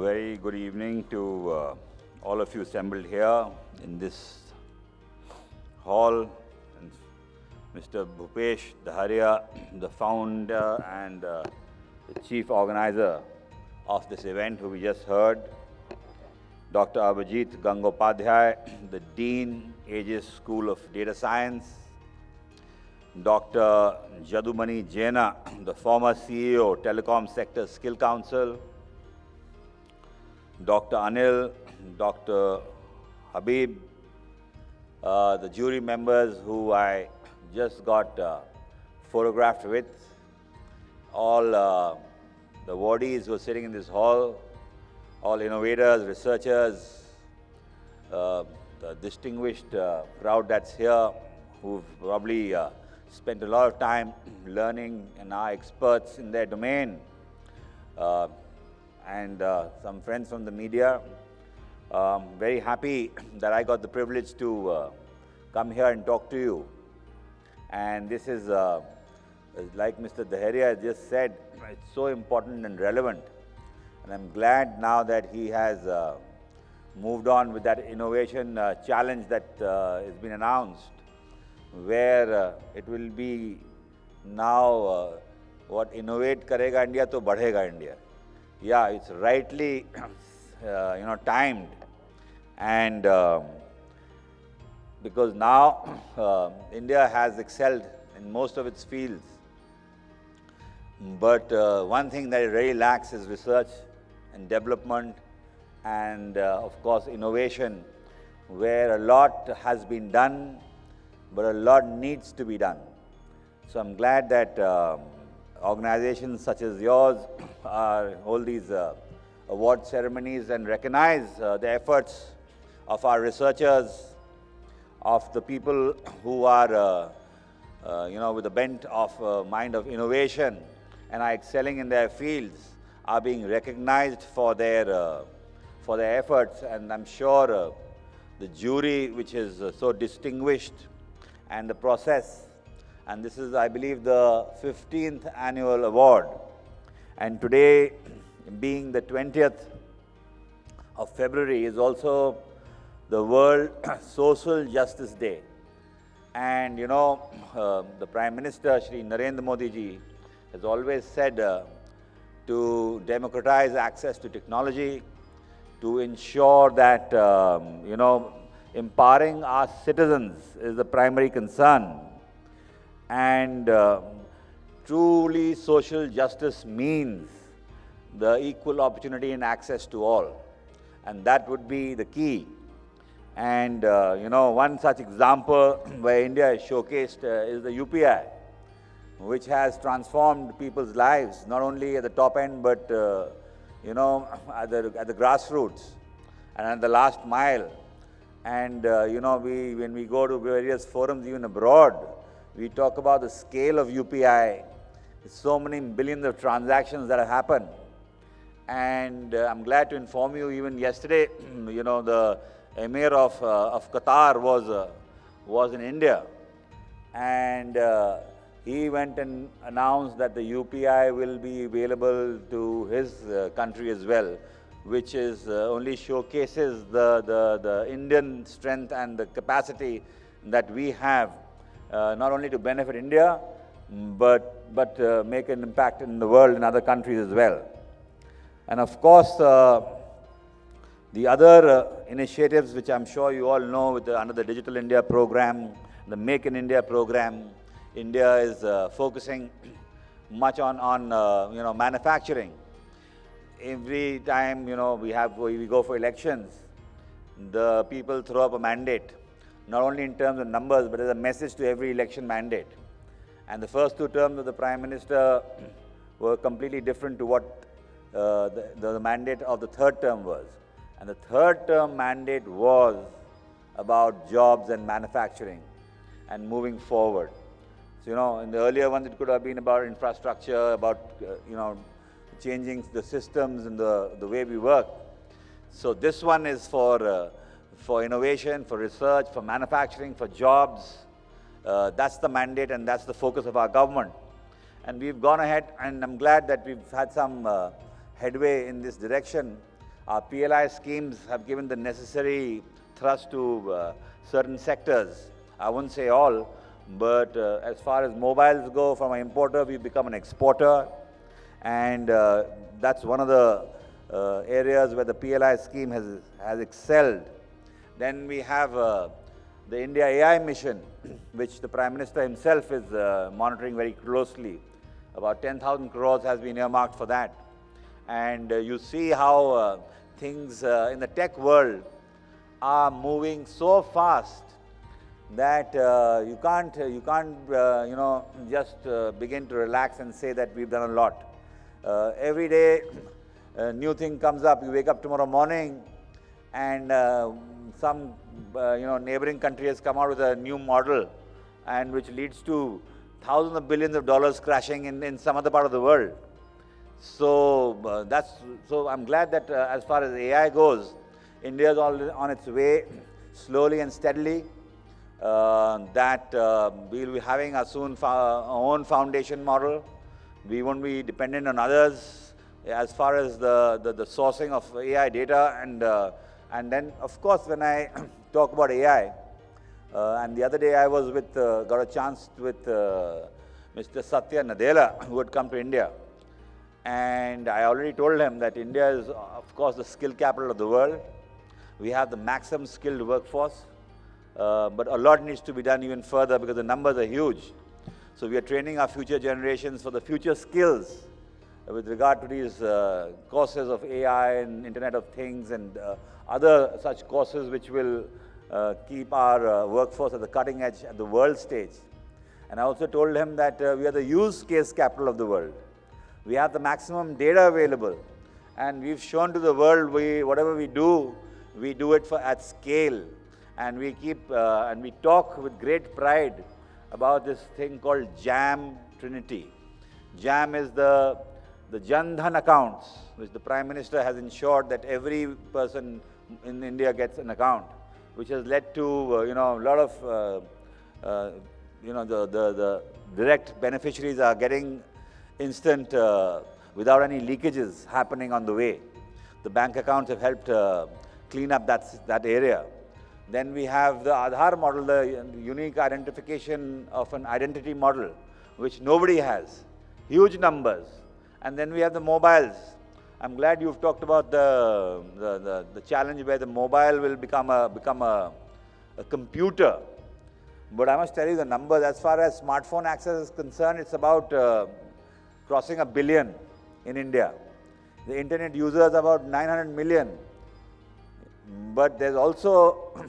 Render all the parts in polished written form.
Very good evening to all of you assembled here in this hall. And Mr. Bhupesh Dharia, the founder and the chief organizer of this event, who we just heard. Dr. Abhijit Gangopadhyay, the Dean, Aegis School of Data Science. Dr. Jadumani Jaina, the former CEO, Telecom Sector Skill Council. Dr. Anil, Dr. Habib, the jury members who I just got photographed with, all the awardees who are sitting in this hall, all innovators, researchers, the distinguished crowd that's here, who've probably spent a lot of time learning and are experts in their domain, and some friends from the media. Very happy that I got the privilege to come here and talk to you. And this is, like Mr. Dharia just said, it's so important and relevant. And I'm glad now that he has moved on with that innovation challenge that has been announced, where it will be now what innovate karega India to badhega India. Yeah, it's rightly timed, and because now India has excelled in most of its fields, but one thing that it really lacks is research and development and of course innovation, where a lot has been done, but a lot needs to be done. So I'm glad that organizations such as yours hold these award ceremonies and recognize the efforts of our researchers, of the people who are with a bent of mind of innovation and are excelling in their fields, are being recognized for their efforts. And I'm sure the jury, which is so distinguished, and the process, and this is, I believe, the 15th annual award. And today, being the 20th of February, is also the World Social Justice Day. And the Prime Minister, Shri Narendra Modi ji, has always said to democratize access to technology, to ensure that, empowering our citizens is the primary concern. And truly social justice means the equal opportunity and access to all. And that would be the key. And, one such example where India is showcased is the UPI, which has transformed people's lives, not only at the top end, but, at the grassroots and at the last mile. And, when we go to various forums, even abroad, we talk about the scale of UPI. So many billions of transactions that have happened. And I'm glad to inform you, even yesterday, the Emir of Qatar was in India. And he went and announced that the UPI will be available to his country as well, which is only showcases the Indian strength and the capacity that we have, not only to benefit India, but make an impact in the world and other countries as well. And of course, the other initiatives, which I'm sure you all know, under the Digital India program, the Make in India program, India is focusing much on manufacturing. Every time we go for elections, the people throw up a mandate, not only in terms of numbers, but as a message to every election mandate. And the first 2 terms of the Prime Minister were completely different to what the mandate of the 3rd term was. And the 3rd term mandate was about jobs and manufacturing and moving forward. So, in the earlier ones, it could have been about infrastructure, about, changing the systems and the way we work. So this one is for innovation, for research, for manufacturing, for jobs. That's the mandate and that's the focus of our government. And we've gone ahead, and I'm glad that we've had some headway in this direction Our PLI schemes have given the necessary thrust to certain sectors. I wouldn't say all, but as far as mobiles go, from an importer, we've become an exporter. And that's one of the areas where the PLI scheme has excelled. Then we have the India AI mission, which the Prime Minister himself is monitoring very closely. About 10,000 crores has been earmarked for that. And you see how things in the tech world are moving so fast that you can't just begin to relax and say that we've done a lot. Every day, a new thing comes up. You wake up tomorrow morning, and some neighboring country has come out with a new model, and which leads to thousands of billions of dollars crashing in some other part of the world. So so I'm glad that as far as AI goes, India is on its way, slowly and steadily. That we'll be having our our own foundation model. We won't be dependent on others as far as the sourcing of AI data. And then, of course, when I talk about AI, and the other day I was got a chance with Mr. Satya Nadella, who had come to India. And I already told him that India is, of course, the skill capital of the world. We have the maximum skilled workforce. But a lot needs to be done even further because the numbers are huge. So we are training our future generations for the future skills with regard to these courses of AI and Internet of Things and other such courses which will keep our workforce at the cutting edge at the world stage. And I also told him that we are the use case capital of the world. We have the maximum data available. And we've shown to the world whatever we do it at scale. And we and we talk with great pride about this thing called JAM Trinity. JAM is the Jan Dhan accounts, which the Prime Minister has ensured that every person in India gets an account, which has led to a lot of the direct beneficiaries are getting instant without any leakages happening on the way. The bank accounts have helped clean up that area. Then we have the Aadhaar model, the unique identification of an identity model, which nobody has. Huge numbers. And then we have the mobiles. I'm glad you've talked about the challenge where the mobile will become a computer. But I must tell you the numbers. As far as smartphone access is concerned, it's about crossing 1 billion in India. The internet users are about 900 million. But there's also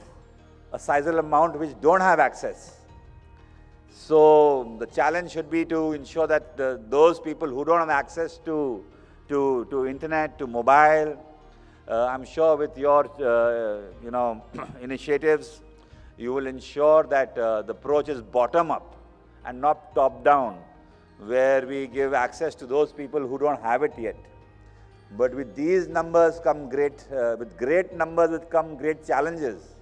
a sizable amount which don't have access. So the challenge should be to ensure that those people who don't have access to internet, to mobile, I'm sure with your initiatives, you will ensure that the approach is bottom up and not top down, where we give access to those people who don't have it yet. But with these numbers come with great numbers come great challenges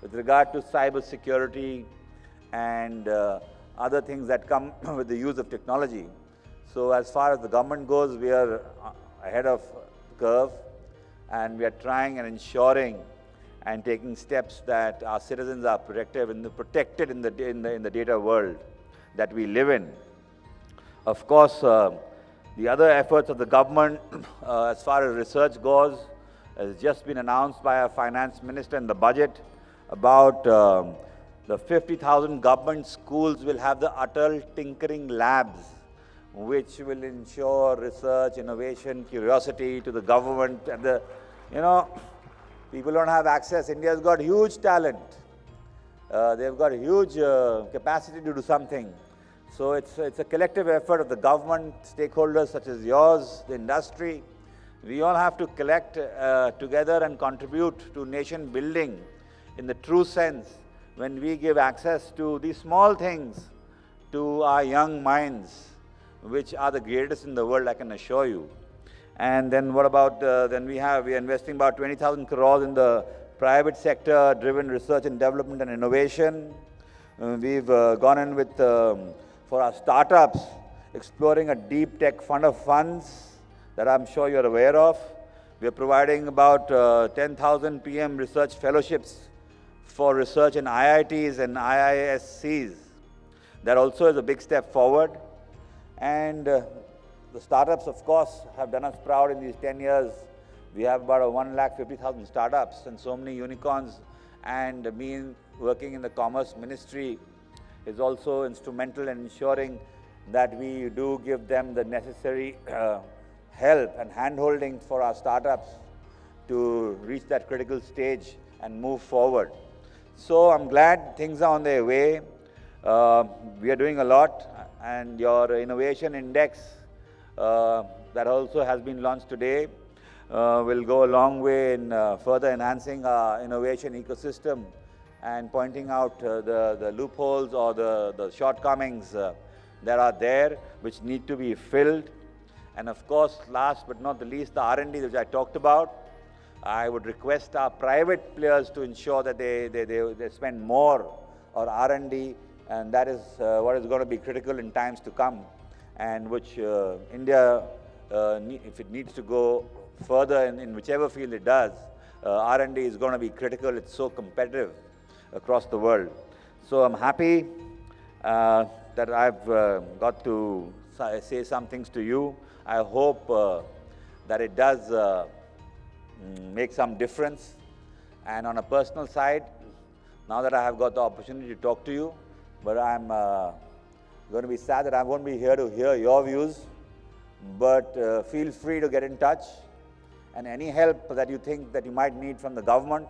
with regard to cyber security and other things that come with the use of technology. So as far as the government goes, we are ahead of the curve, and we are trying and ensuring and taking steps that our citizens are protected in the data world that we live in. Of course, the other efforts of the government, as far as research goes, has just been announced by our finance minister in the budget about the 50,000 government schools will have the Atal Tinkering Labs, which will ensure research, innovation, curiosity to the government. And people don't have access. India's got huge talent. They've got huge capacity to do something. So it's a collective effort of the government, stakeholders such as yours, the industry. We all have to collect together and contribute to nation building in the true sense when we give access to these small things to our young minds, which are the greatest in the world, I can assure you. And then what about, we are investing about 20,000 crores in the private sector driven research and development and innovation. We've gone in with, for our startups, exploring a deep tech fund of funds that I'm sure you're aware of. We are providing about 10,000 PM research fellowships for research in IITs and IISCs. That also is a big step forward. And the startups, of course, have done us proud in these 10 years. We have about 150,000 startups and so many unicorns. And me working in the Commerce Ministry is also instrumental in ensuring that we do give them the necessary help and hand-holding for our startups to reach that critical stage and move forward. So I'm glad things are on their way. We are doing a lot, and your innovation index that also has been launched today will go a long way in further enhancing our innovation ecosystem and pointing out the loopholes or the shortcomings that are there which need to be filled. And of course, last but not the least, the R&D which I talked about. I would request our private players to ensure that they spend more on R&D, and that is what is going to be critical in times to come, and which India, if it needs to go further in whichever field it does, R&D is going to be critical. It's so competitive across the world. So I'm happy that I've got to say some things to you. I hope that it does make some difference. And on a personal side, now that I have got the opportunity to talk to you, but I'm going to be sad that I won't be here to hear your views, but feel free to get in touch. And any help that you think that you might need from the government,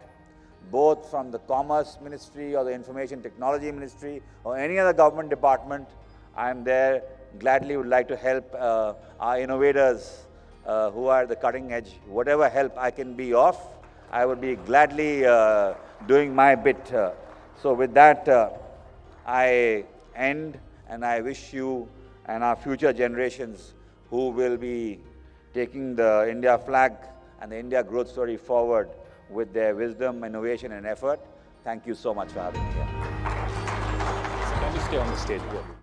both from the Commerce Ministry or the Information Technology Ministry or any other government department, I'm there, gladly would like to help our innovators who are at the cutting edge. Whatever help I can be of, I would be gladly doing my bit. So with that, I end, and I wish you and our future generations who will be taking the India flag and the India growth story forward with their wisdom, innovation and effort. Thank you so much for having me here. Can you stay on the stage?